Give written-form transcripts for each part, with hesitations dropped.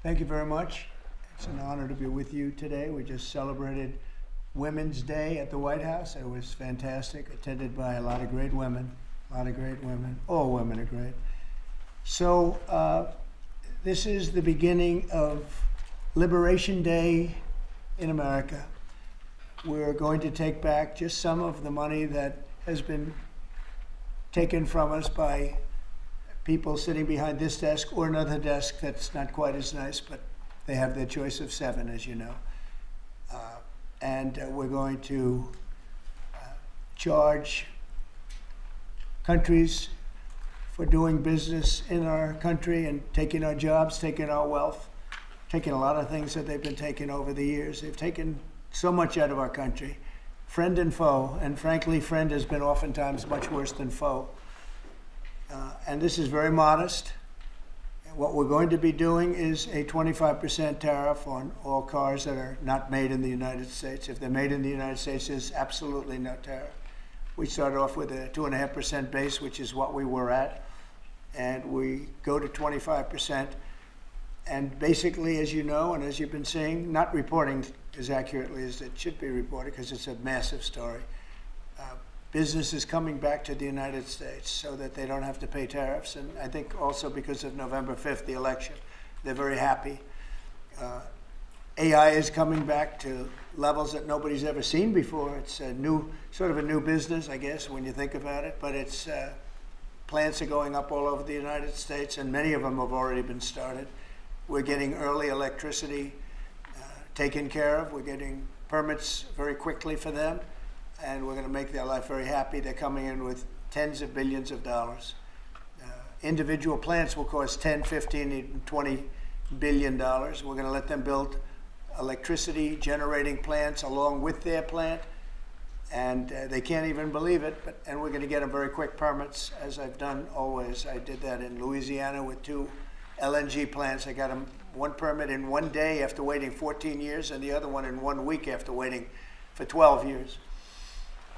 Thank you very much. It's an honor to be with you today. We just celebrated Women's Day at the White House. It was fantastic, attended by a lot of great women, All women are great. So this is the beginning of Liberation Day in America. We're going to take back just some of the money that has been taken from us by people sitting behind this desk or another desk that's not quite as nice, but they have their choice of 7, as you know. And we're going to charge countries for doing business in our country and taking our jobs, taking our wealth, taking a lot of things that they've been taking over the years. They've taken so much out of our country, friend and foe, and frankly, friend has been oftentimes much worse than foe. And this is very modest. What we're going to be doing is a 25% tariff on all cars that are not made in the United States. If they're made in the United States, there's absolutely no tariff. We started off with a 2.5% base, which is what we were at, and we go to 25%. And basically, as you know, and as you've been seeing, not reporting as accurately as it should be reported because it's a massive story. Business is coming back to the United States so that they don't have to pay tariffs. And I think also because of November 5th, the election, they're very happy. AI is coming back to levels that nobody's ever seen before. It's a new, sort of a new business, I guess, when you think about it. But it's plants are going up all over the United States, and many of them have already been started. We're getting early electricity taken care of. We're getting permits very quickly for them. And we're going to make their life very happy. They're coming in with tens of billions of dollars. Individual plants will cost 10, 15, even 20 billion dollars. We're going to let them build electricity generating plants along with their plant. And they can't even believe it. And we're going to get them very quick permits, as I've done always. I did that in Louisiana with 2 LNG plants. I got them one permit in 1 day after waiting 14 years, and the other one in 1 week after waiting for 12 years.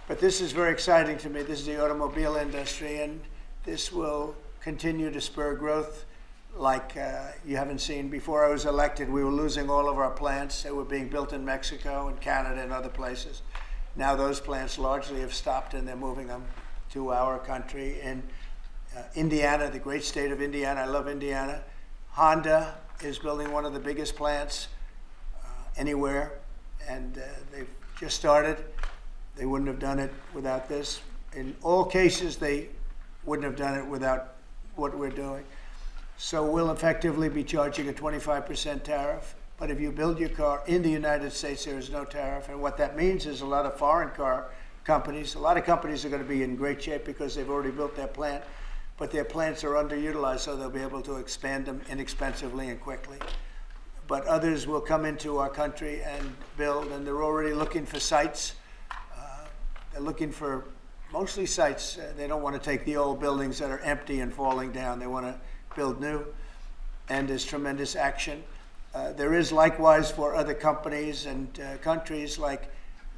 But this is very exciting to me. This is the automobile industry, and this will continue to spur growth like you haven't seen. Before I was elected, we were losing all of our plants. They were being built in Mexico and Canada and other places. Now those plants largely have stopped, and they're moving them to our country. In Indiana, the great state of Indiana, I love Indiana. Honda is building one of the biggest plants anywhere, and they've just started. They wouldn't have done it without this. In all cases, they wouldn't have done it without what we're doing. So we'll effectively be charging a 25% tariff. But if you build your car in the United States, there is no tariff. And what that means is a lot of foreign car companies, a lot of companies are going to be in great shape because they've already built their plant, but their plants are underutilized, so they'll be able to expand them inexpensively and quickly. But others will come into our country and build, and they're already looking for sites. They're looking for mostly sites. They don't want to take the old buildings that are empty and falling down. They want to build new, and there's tremendous action. There is likewise for other companies and countries, like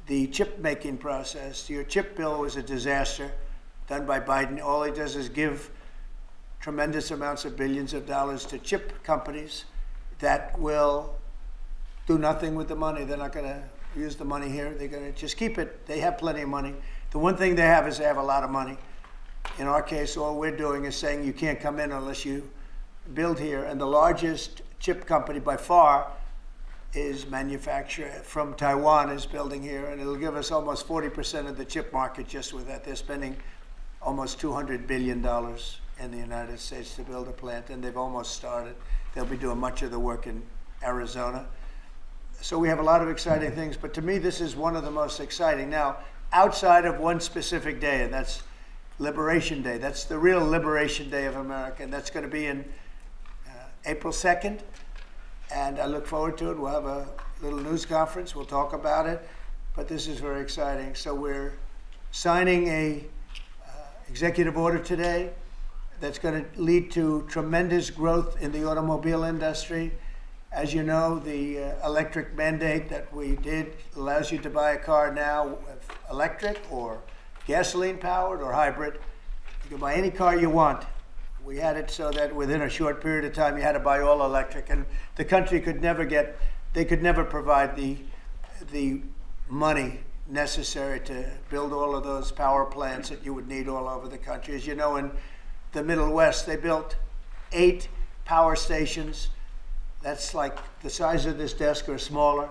the chip making process. Your chip bill was a disaster done by Biden. All he does is give tremendous amounts of billions of dollars to chip companies that will do nothing with the money. They're not going to use the money here. They're going to just keep it. They have plenty of money. The one thing they have is they have a lot of money. In our case, all we're doing is saying you can't come in unless you build here. And the largest chip company by far is manufacturer from Taiwan is building here, and it'll give us almost 40% of the chip market just with that. They're spending almost $200 billion in the United States to build a plant, and they've almost started. They'll be doing much of the work in Arizona. So we have a lot of exciting things, but to me, this is one of the most exciting. Now, outside of one specific day, and that's Liberation Day. That's the real Liberation Day of America, and that's going to be in April 2nd, and I look forward to it. We'll have a little news conference. We'll talk about it, but this is very exciting. So we're signing a executive order today that's going to lead to tremendous growth in the automobile industry. As you know, the electric mandate that we did allows you to buy a car now, electric or gasoline powered or hybrid. You can buy any car you want We had it so that within a short period of time, you had to buy all electric, and the country could never provide the money necessary to build all of those power plants that you would need all over the country. As you know, in the Middle West, they built 8 power stations. That's like the size of this desk or smaller.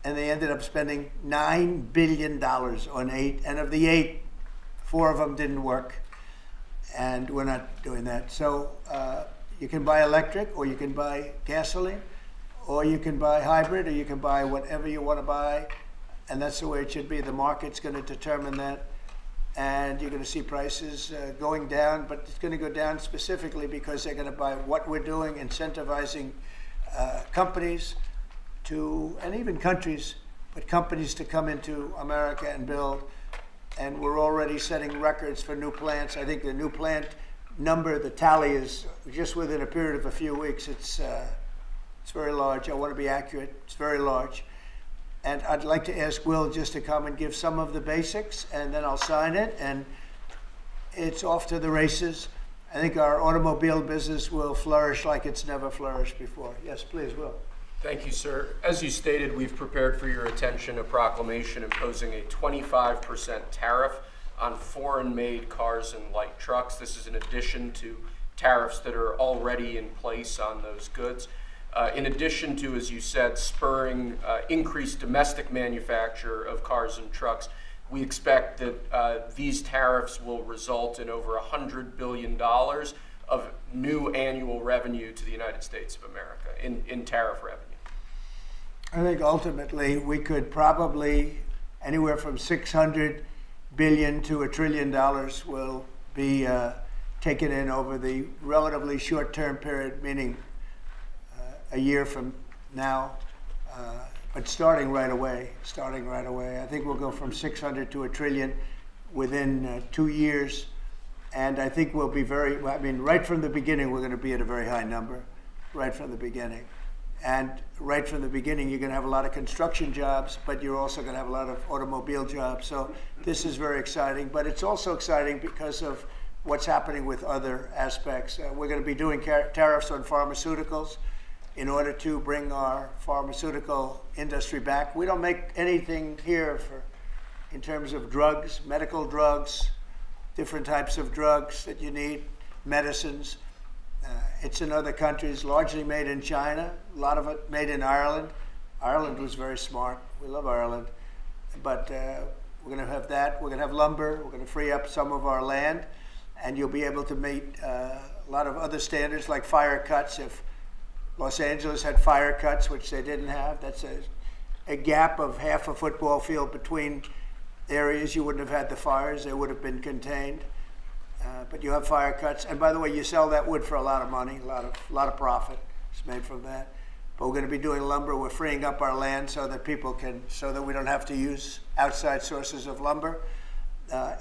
And they ended up spending $9 billion on 8. And of the 8, 4 of them didn't work. And we're not doing that. So you can buy electric, or you can buy gasoline, or you can buy hybrid, or you can buy whatever you want to buy. And that's the way it should be. The market's going to determine that. And you're going to see prices going down, but it's going to go down specifically because they're going to buy what we're doing, incentivizing companies to, and even countries, but companies to come into America and build. And we're already setting records for new plants. I think the new plant number, the tally is just within a period of a few weeks. It's very large. I want to be accurate. It's very large. And I'd like to ask Will just to come and give some of the basics, and then I'll sign it, and it's off to the races. I think our automobile business will flourish like it's never flourished before. Yes, please, Will. Thank you, sir. As you stated, we've prepared for your attention a proclamation imposing a 25% tariff on foreign-made cars and light trucks. This is in addition to tariffs that are already in place on those goods. In addition to, as you said, spurring increased domestic manufacture of cars and trucks, we expect that these tariffs will result in over $100 billion of new annual revenue to the United States of America in tariff revenue. I think ultimately we could probably anywhere from $600 billion to $1 trillion will be taken in over the relatively short-term period, meaning a year from now, but starting right away. I think we'll go from 600 to $1 trillion within 2 years. And I think we'll be right from the beginning, we're going to be at a very high number, right from the beginning. And right from the beginning, you're going to have a lot of construction jobs, but you're also going to have a lot of automobile jobs. So this is very exciting, but it's also exciting because of what's happening with other aspects. We're going to be doing tariffs on pharmaceuticals in order to bring our pharmaceutical industry back. We don't make anything here in terms of drugs, medical drugs, different types of drugs that you need, medicines. It's in other countries, largely made in China, a lot of it made in Ireland. Ireland was very smart. We love Ireland. But we're going to have that. We're going to have lumber. We're going to free up some of our land. And you'll be able to meet a lot of other standards like fire cuts. If Los Angeles had fire cuts, which they didn't have, that's a gap of half a football field between areas. You wouldn't have had the fires. They would have been contained. But you have fire cuts. And by the way, you sell that wood for a lot of money, a lot of profit is made from that. But we're going to be doing lumber. We're freeing up our land so that we don't have to use outside sources of lumber.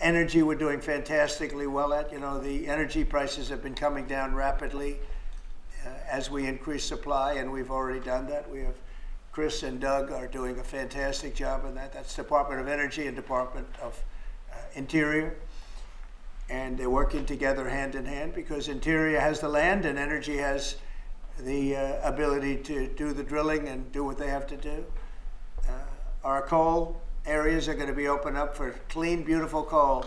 Energy, we're doing fantastically well at. You know, the energy prices have been coming down rapidly as we increase supply, and we've already done that. We have Chris and Doug are doing a fantastic job on that. That's Department of Energy and Department of Interior. And they're working together hand in hand because Interior has the land and Energy has the ability to do the drilling and do what they have to do. Our coal areas are going to be opened up for clean, beautiful coal.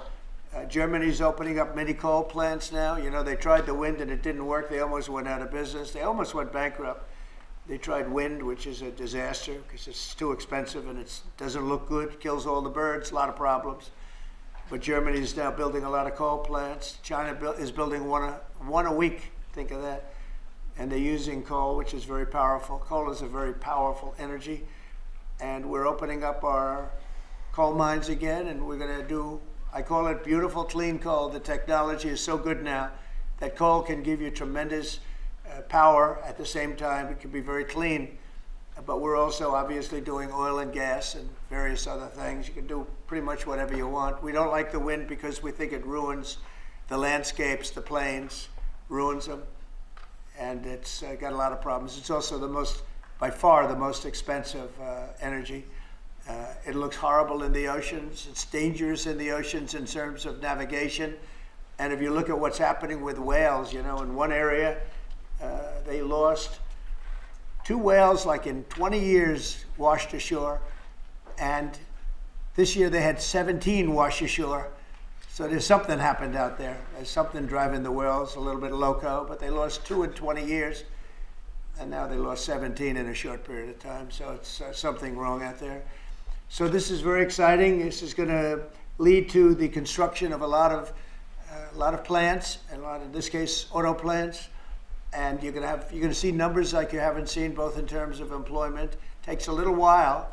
Germany's opening up mini coal plants now. You know, they tried the wind and it didn't work. They almost went out of business. They almost went bankrupt. They tried wind, which is a disaster because it's too expensive and it doesn't look good, kills all the birds, a lot of problems. But Germany is now building a lot of coal plants. China is building one a week. Think of that. And they're using coal, which is very powerful. Coal is a very powerful energy. And we're opening up our coal mines again, and we're going to do, I call it beautiful, clean coal. The technology is so good now that coal can give you tremendous power at the same time. It can be very clean. But we're also obviously doing oil and gas and various other things. You can do pretty much whatever you want. We don't like the wind because we think it ruins the landscapes, the plains, ruins them. And it's got a lot of problems. It's also by far the most expensive energy. It looks horrible in the oceans. It's dangerous in the oceans in terms of navigation. And if you look at what's happening with whales, you know, in one area, they lost 2 whales, like in 20 years, washed ashore. And this year they had 17 wash ashore. So there's something happened out there. There's something driving the whales a little bit loco, but they lost 2 in 20 years. And now they lost 17 in a short period of time. So it's something wrong out there. So this is very exciting. This is going to lead to the construction of a lot of plants, and in this case, auto plants. And you're going to see numbers like you haven't seen, both in terms of employment. It takes a little while.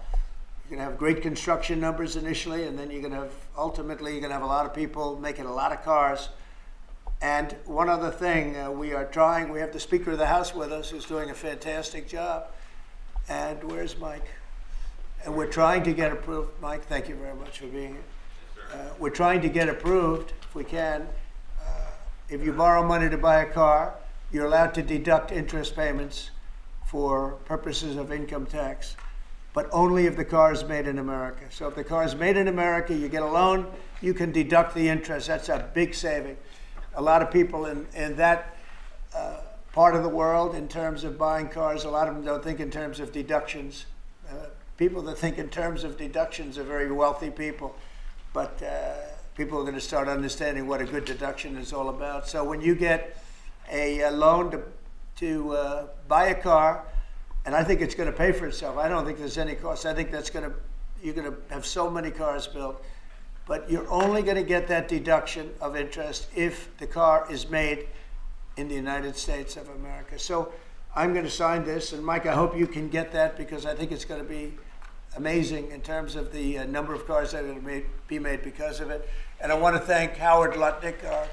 You're going to have great construction numbers initially, and then ultimately you're going to have a lot of people making a lot of cars. And one other thing, we have the Speaker of the House with us, who's doing a fantastic job. And where's Mike? And we're trying to get approved. Mike, thank you very much for being here. We're trying to get approved, if we can. If you borrow money to buy a car, you're allowed to deduct interest payments for purposes of income tax, but only if the car is made in America. So if the car is made in America, you get a loan, you can deduct the interest. That's a big saving. A lot of people in that part of the world, in terms of buying cars, a lot of them don't think in terms of deductions. People that think in terms of deductions are very wealthy people, but people are going to start understanding what a good deduction is all about. So when you get a loan to buy a car, and I think it's going to pay for itself. I don't think there's any cost. I think you're going to have so many cars built, but you're only going to get that deduction of interest if the car is made in the United States of America. So I'm going to sign this, and Mike, I hope you can get that, because I think it's going to be amazing in terms of the number of cars that are going to be made because of it. And I want to thank Howard Lutnick, our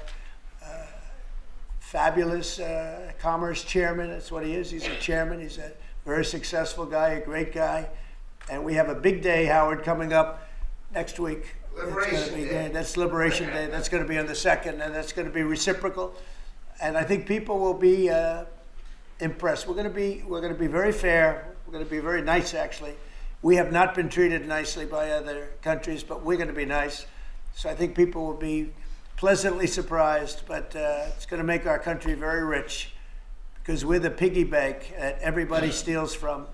fabulous commerce chairman. That's what he is. He's a chairman. He's a very successful guy, a great guy. And we have a big day, Howard, coming up next week. Liberation Day. That's Liberation Day. That's going to be on the 2nd, and that's going to be reciprocal. And I think people will be impressed. We're going to be very fair. We're going to be very nice, actually. We have not been treated nicely by other countries, but we're going to be nice. So I think people will be pleasantly surprised, but it's going to make our country very rich, because we're the piggy bank that everybody steals from,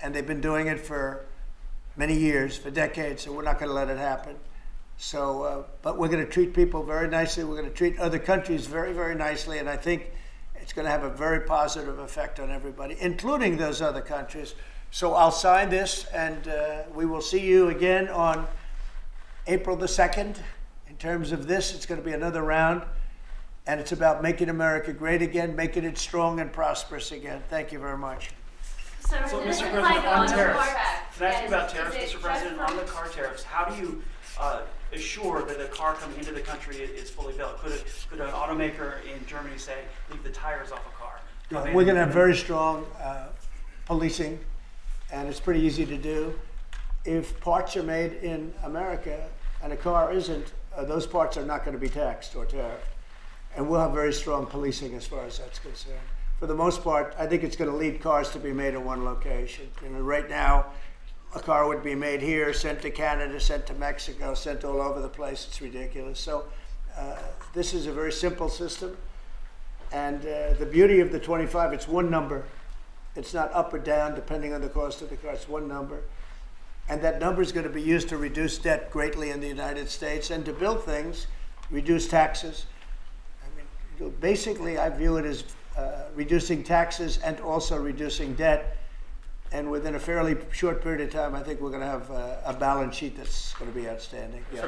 and they've been doing it for many years, for decades, so we're not going to let it happen. So, but we're going to treat people very nicely. We're going to treat other countries very, very nicely, and I think it's going to have a very positive effect on everybody, including those other countries. So I'll sign this, and we will see you again on April the 2nd. In terms of this, it's going to be another round, and it's about making America great again, making it strong and prosperous again. Thank you very much. So So, this Mr. is President, like on the tariffs, car back. can I ask you about Is tariffs, it Mr. just President? for- On the car tariffs, how do you assure that the car coming into the country is fully built? Could an automaker in Germany say, leave the tires off a car? We're going to have very strong policing, and it's pretty easy to do. If parts are made in America and a car isn't, those parts are not going to be taxed or tariffed. And we'll have very strong policing as far as that's concerned. For the most part, I think it's going to lead cars to be made in one location. You know, right now, a car would be made here, sent to Canada, sent to Mexico, sent all over the place. It's ridiculous. So this is a very simple system. And the beauty of the 25, it's one number. It's not up or down depending on the cost of the car. It's one number. And that number is going to be used to reduce debt greatly in the United States and to build things, reduce taxes. I mean, basically, I view it as reducing taxes and also reducing debt. And within a fairly short period of time, I think we're going to have a balance sheet that's going to be outstanding. Yeah.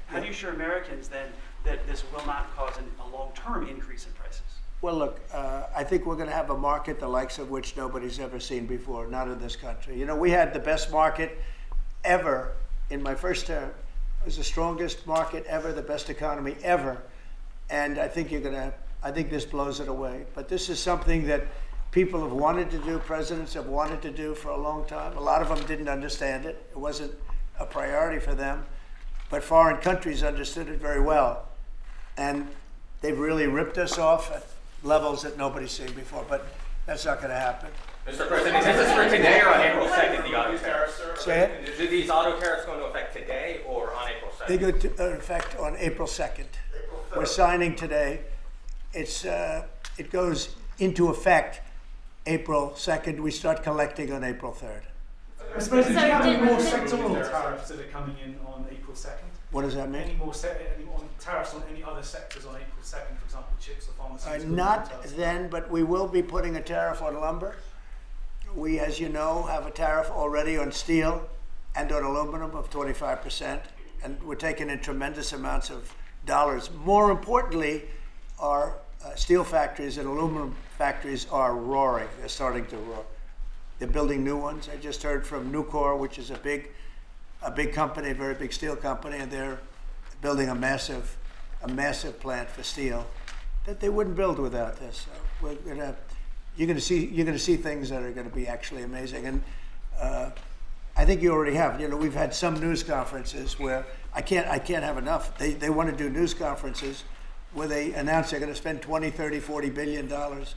How do you assure Americans then that this will not cause a long-term increase in prices? Well, look, I think we're going to have a market the likes of which nobody's ever seen before, not in this country. You know, we had the best market ever in my first term. It was the strongest market ever, the best economy ever. And I think I think this blows it away. But this is something that people have wanted to do, presidents have wanted to do for a long time. A lot of them didn't understand it. It wasn't a priority for them. But foreign countries understood it very well. And they've really ripped us off at levels that nobody's seen before, but that's not going to happen. Mr. President, is this for today or on April 2nd, the auto tariffs? Say it? Are these auto tariffs going to affect today or on April 2nd? They go to effect on April 2nd. We're signing today. It goes into effect April 2nd. We start collecting on April 3rd. I suppose, do you have any more sectoral tariffs that are coming in on April 2nd? What does that mean? Any more tariffs on any other sectors on April 2nd, for example, chips or pharmaceuticals? Not then, but we will be putting a tariff on lumber. We, as you know, have a tariff already on steel and on aluminum of 25%, and we're taking in tremendous amounts of dollars. More importantly, our steel factories and aluminum factories are roaring. They're starting to roar. They're building new ones. I just heard from Nucor, which is a big company, a very big steel company, and they're building a massive plant for steel that they wouldn't build without this. So you're going to see things that are going to be actually amazing. And I think you already have. You know, we've had some news conferences where I can't have enough. They want to do news conferences where they announce they're going to spend 20, 30, 40 billion dollars.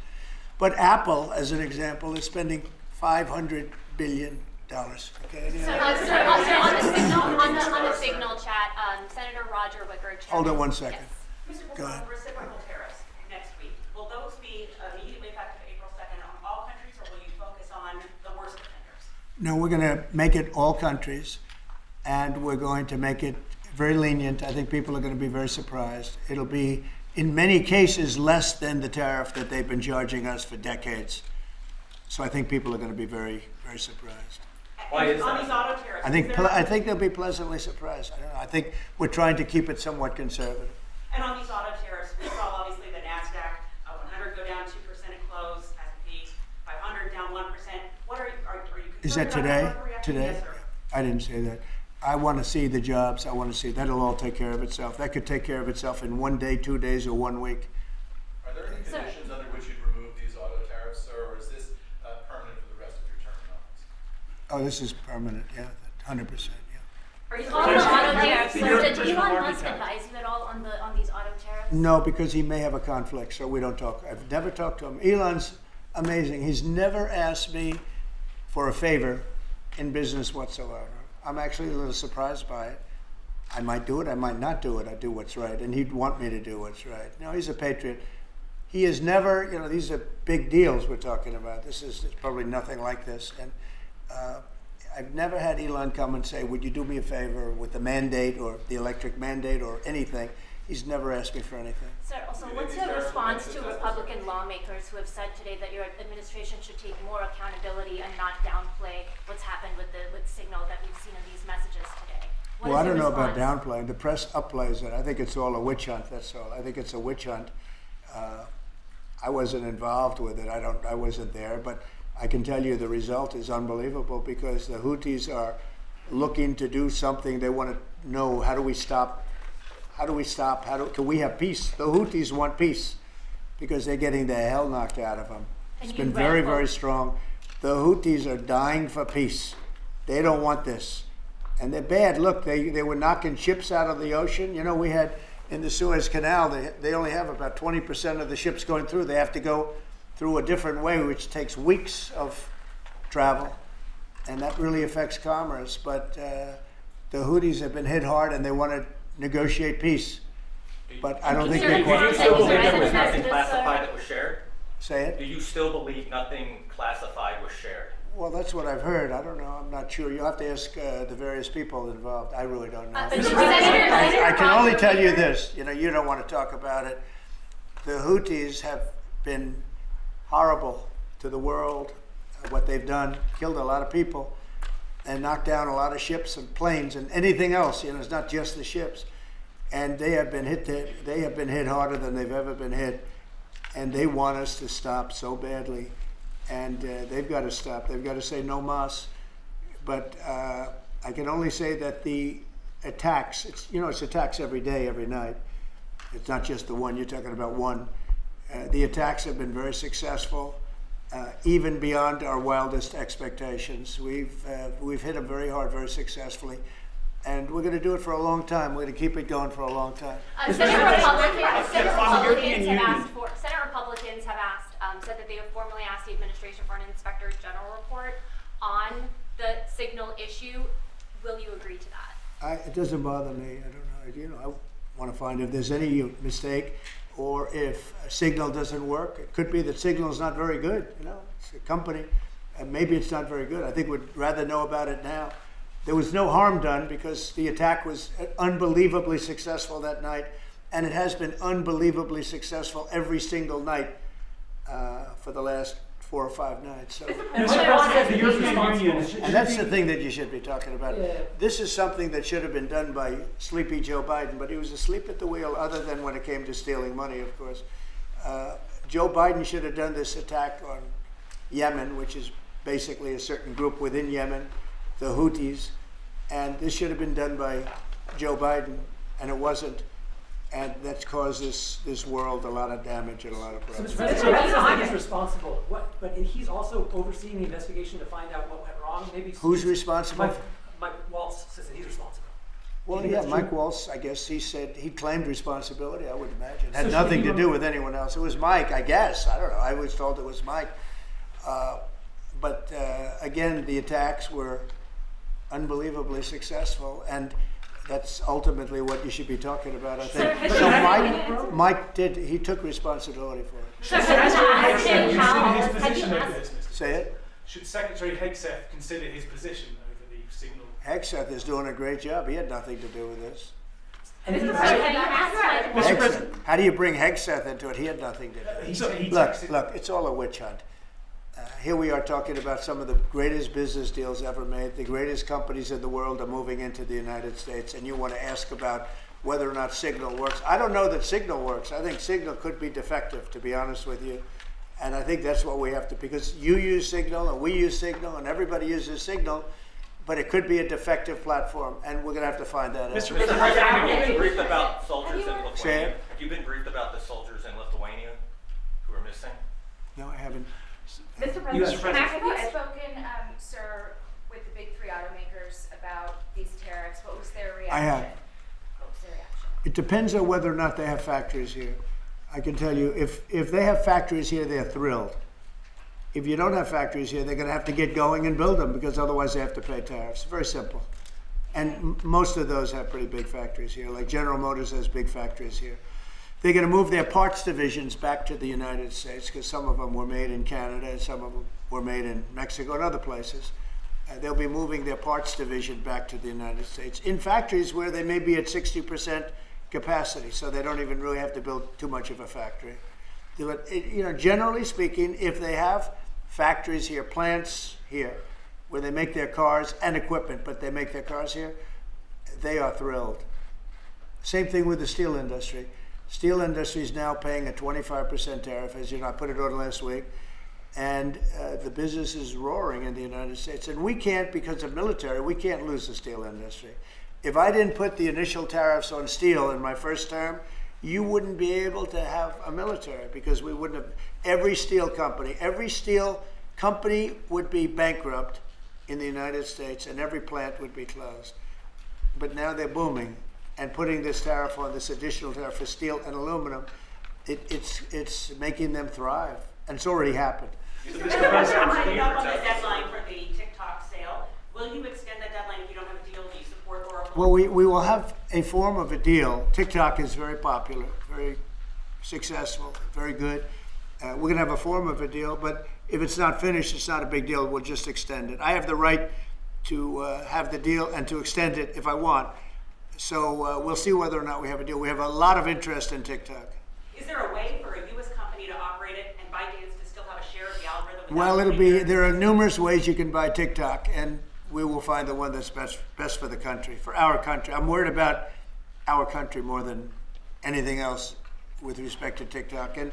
But Apple, as an example, is spending $500 billion. Okay. So on the signal chat, Senator Roger Wicker. Hold on one second. Yes. Mr. Go ahead. Reciprocal tariffs next week, will those be immediately effective April 2nd on all countries, or will you focus on the worst offenders? No, we're going to make it all countries, and we're going to make it very lenient. I think people are going to be very surprised. It'll be, in many cases, less than the tariff that they've been charging us for decades. So I think people are going to be very, very surprised. Why is on these auto tariffs? I think they'll be pleasantly surprised. I don't know. I think we're trying to keep it somewhat conservative. And on these auto tariffs, we saw obviously the NASDAQ 100 go down 2% at close, S&P 500 down 1%. What are you Is that concerned today? about the reaction? Today? Yes, sir. I didn't say that. I want to see the jobs. I want to see that'll all take care of itself. That could take care of itself in 1 day, 2 days, or 1 week. Are there any conditions under which you'd remove these auto tariffs, sir, or is this permanent for the rest of your term in office? Oh, this is permanent. Yeah, 100%. Yeah. Are you on the auto tariffs? So You're a did professional Elon Musk architect. advise you at all on these auto tariffs? No, because he may have a conflict, so we don't talk. I've never talked to him. Elon's amazing. He's never asked me for a favor in business whatsoever. I'm actually a little surprised by it. I might do it, I might not do it. I do what's right, and he'd want me to do what's right. No, he's a patriot. He has never, you know, these are big deals we're talking about. This is probably nothing like this. And I've never had Elon come and say, would you do me a favor with the mandate or the electric mandate or anything. He's never asked me for anything. Sir, also, what's your response to Republican lawmakers who have said today that your administration should take more accountability and not downplay what's happened with Signal that we've seen in these messages today? What Well, is I don't your know about response? downplaying. The press upplays it. I think it's all a witch hunt. That's all. I think it's a witch hunt. I wasn't involved with it. I wasn't there, but I can tell you the result is unbelievable because the Houthis are looking to do something. They want to know, how do we stop? How do we stop? Can we have peace? The Houthis want peace because they're getting the hell knocked out of them. It's And been you very, read very both. strong. The Houthis are dying for peace. They don't want this. And they're bad. Look, they were knocking ships out of the ocean. You know, we had in the Suez Canal, they only have about 20% of the ships going through. They have to go through a different way, which takes weeks of travel. And that really affects commerce. But the Houthis have been hit hard and they want to negotiate peace. But I don't think Sir, they you Do you Thank still you, believe sir. there was Messages, nothing sir. classified that was shared? say Do it. you still believe nothing classified was shared? Well, that's what I've heard. I don't know. I'm not sure. You'll have to ask the various people involved. I really don't know. But Senator I can only Roger tell you Wicker- this. You know, you don't want to talk about it. The Houthis have been horrible to the world. What they've done, killed a lot of people, and knocked down a lot of ships and planes and anything else. You know, it's not just the ships. And they have been hit. They have been hit harder than they've ever been hit, and they want us to stop so badly. And they've got to stop. They've got to say no mas. But I can only say that the attacks. It's attacks every day, every night. It's not just the one. You're talking about one. The attacks have been very successful, even beyond our wildest expectations. We've hit them very hard, very successfully. And we're going to do it for a long time. We're going to keep it going for a long time. Senate Republicans Union. have said that they have formally asked the administration for an Inspector General report on the signal issue. Will you agree to that? It doesn't bother me. I don't know. You know, I want to find if there's any mistake or if a signal doesn't work. It could be that signal is not very good. You know, it's a company, and maybe it's not very good. I think we'd rather know about it now. There was no harm done because the attack was unbelievably successful that night, and it has been unbelievably successful every single night for the last 4 or 5 nights. So. And Mr. President, the European Union And that's the thing that you should be talking about. Yeah. This is something that should have been done by sleepy Joe Biden, but he was asleep at the wheel other than when it came to stealing money, of course. Joe Biden should have done this attack on Yemen, which is basically a certain group within Yemen, the Houthis, and this should have been done by Joe Biden, and it wasn't. And that's caused this world a lot of damage and a lot of So, Mr. problems. President, Mr. President is responsible. But he's also overseeing the investigation to find out what went wrong. Maybe Who's responsible? Mike Waltz says that he's responsible. Well, think yeah, that's Mike true? Waltz, I guess he said he claimed responsibility, I would imagine. Had So should nothing he to do with anyone else. It was Mike, I guess. I don't know. I was told it was Mike. But again, the attacks were unbelievably successful, and that's ultimately what you should be talking about, I think. Sir, So Mike he took responsibility for it. So can I ask Consider him how, his have you position over asked, this, Mr. Say it. Should Secretary Hegseth consider his position over the signal? Hegseth is doing a great job. He had nothing to do with this. And sir, have you asked Mike Hegseth, how do you bring Hegseth into it? He had nothing to do with it. He Look, texted- it's all a witch hunt. Here we are talking about some of the greatest business deals ever made. The greatest companies in the world are moving into the United States, and you want to ask about whether or not Signal works. I don't know that Signal works. I think Signal could be defective, to be honest with you. And I think that's what we have to, because you use Signal, and we use Signal, and everybody uses Signal, but it could be a defective platform, and we're going to have to find that out. Mr. Mr. President, have you been briefed about soldiers in Say Lithuania? it. Have you been briefed about the soldiers in Lithuania who are missing? No, I haven't. Mr. U.S. President, have you spoken, sir, with the big 3 automakers about these tariffs? What was their reaction? I have. What was their reaction? It depends on whether or not they have factories here. I can tell you, if they have factories here, they're thrilled. If you don't have factories here, they're going to have to get going and build them, because otherwise they have to pay tariffs. Very simple. And most of those have pretty big factories here, like General Motors has big factories here. They're going to move their parts divisions back to the United States, because some of them were made in Canada and some of them were made in Mexico and other places. They'll be moving their parts division back to the United States in factories where they may be at 60% capacity, so they don't even really have to build too much of a factory. But, generally speaking, if they have factories here, plants here, where they make their cars and equipment, but they make their cars here, they are thrilled. Same thing with the steel industry. Steel industry is now paying a 25% tariff, as you know, I put it on last week, and the business is roaring in the United States. And we can't, because of military, we can't lose the steel industry. If I didn't put the initial tariffs on steel in my first term, you wouldn't be able to have a military, because we wouldn't have, every steel company would be bankrupt in the United States, and every plant would be closed. But now they're booming, and putting this tariff on, this additional tariff for steel and aluminum, it's making them thrive, and it's already happened. Mr. President, winding up on the deadline for the TikTok sale, will you extend that deadline if you don't have a deal? Do you support Oracle? Well, we will have a form of a deal. TikTok is very popular, very successful, very good. We're going to have a form of a deal, but if it's not finished, it's not a big deal. We'll just extend it. I have the right to have the deal and to extend it if I want. So we'll see whether or not we have a deal. We have a lot of interest in TikTok. Is there a way for a U.S. company to operate it and ByteDance to still have a share of the algorithm? Well, there are numerous ways you can buy TikTok, and we will find the one that's best for the country, for our country. I'm worried about our country more than anything else with respect to TikTok. And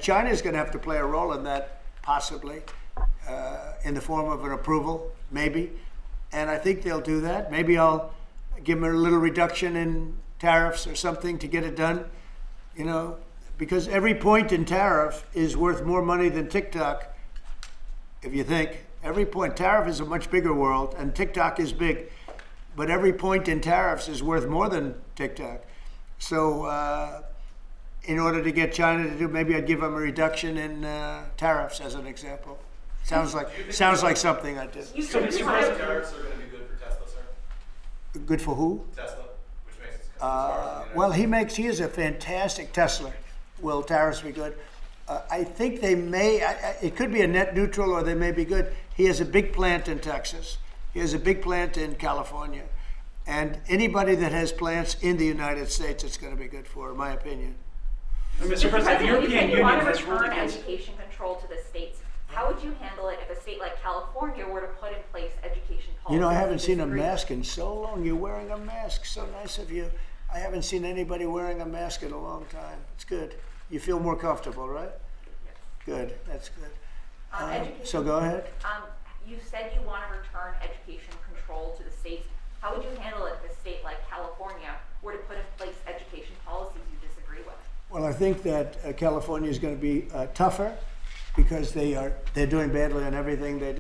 China is going to have to play a role in that, possibly, in the form of an approval, maybe. And I think they'll do that. Maybe I'll give them a little reduction in tariffs or something to get it done, because every point in tariff is worth more money than TikTok, if you think. Every point. Tariff is a much bigger world, and TikTok is big, but every point in tariffs is worth more than TikTok. So in order to get China to do, maybe I'd give them a reduction in tariffs, as an example. Sounds like something I'd do. So Mr. President, tariffs are going to be good for Tesla, sir? Good for who? Tesla, which makes its cars in the Well, United he is a fantastic Tesla. Will tariffs be good? I think they may, it could be a net neutral or they may be good. He has a big plant in Texas. He has a big plant in California. And anybody that has plants in the United States, it's going to be good for, in my opinion. And Mr. President, the you European said you Union want to has ruled return against. education control to the states. How would you handle it if a state like California were to put in place education policies? You know, I haven't you seen a disagree with? mask in so long. You're wearing a mask. So nice of you. I haven't seen anybody wearing a mask in a long time. It's good. You feel more comfortable, right? Yes. Good. That's good. Education- So go ahead. You said you want to return education control to the states. How would you handle it if a state like California were to put in place education policies you disagree with? Well, I think that California is going to be tougher because they're doing badly on everything they do.